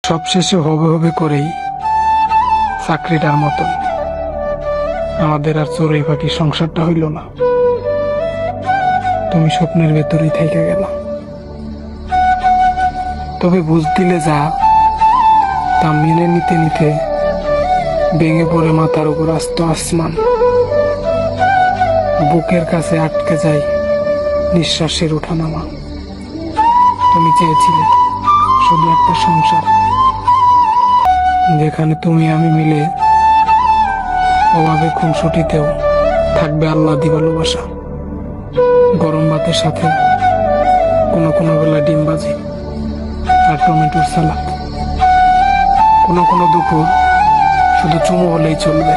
সবশেষে হবে হবে করেই চাকরিটার মতন আমাদের আর চড়ুই পাখি সংসারটা হইল না। তুমি স্বপ্নের ভেতরেই থেকে গেল। তবে বুঝ দিলে যা তা মেনে নিতে নিতে ভেঙে পড়ে মাথার উপর আস্ত আসমান, বুকের কাছে আটকে যায় নিঃশ্বাসের ওঠানামা। তুমি চেয়েছিলে শুধু একটা সংসার, যেখানে তুমি আমি মিলে অভাবে খুনসুটিতেও থাকবে আল্লাদি ভালোবাসা। গরম ভাতের সাথে কোনো কোনো বেলা ডিম ভাজি আর টমেটোর সালাদ, কোনো কোনো দুপুর শুধু চুমু হলেই চলবে।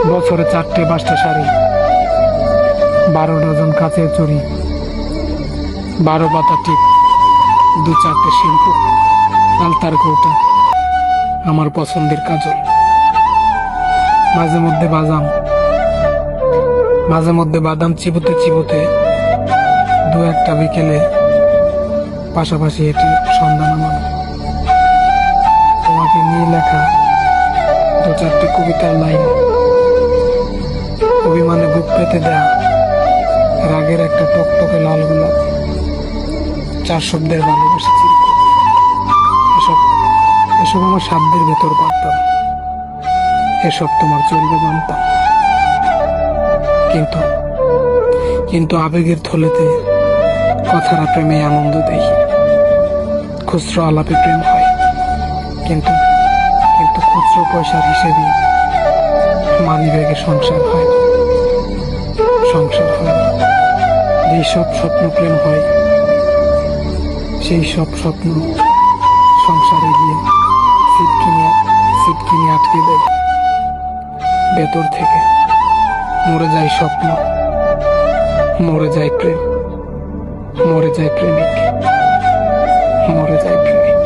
বছরে 4টে-5টা শাড়ি, 12 ডজন কাচের চুড়ি, 12 পাতা টিপ, 2-4টে শ্যাম্পু, আলতার কৌটা, আমার পছন্দের কাজল। মাঝে মধ্যে বাদাম চিবোতে চিবোতে 2-1টা বিকেলে পাশাপাশি এটি সন্ধ্যা নামানো। তোমাকে নিয়ে লেখা 2-4টে কবিতার লাইন, অভিমানে বুক পেতে দেয়া রাগের একটা টকটকে লাল গোলাপ, 4 শব্দের ভালোবাসা চিরকুট। এসব আমার সাধ্যের ভেতর পারতাম, এসব তোমার চলবে মানতাম। কিন্তু আবেগের থলেতে কথারা প্রেমে আনন্দ দেয়। খুচরো আলাপে প্রেম হয়, কিন্তু খুচরো পয়সার হিসেবে মানিব্যাগে সংসার হয় না। যেই সব স্বপ্ন প্রেম হয়, সেই সব স্বপ্ন সংসারে গিয়ে সিটকিনি আটকে দেয়। ভেতর থেকে মরে যায় স্বপ্ন, মরে যায় প্রেম, মরে যায় প্রেমিক, মরে যায় প্রেমিক।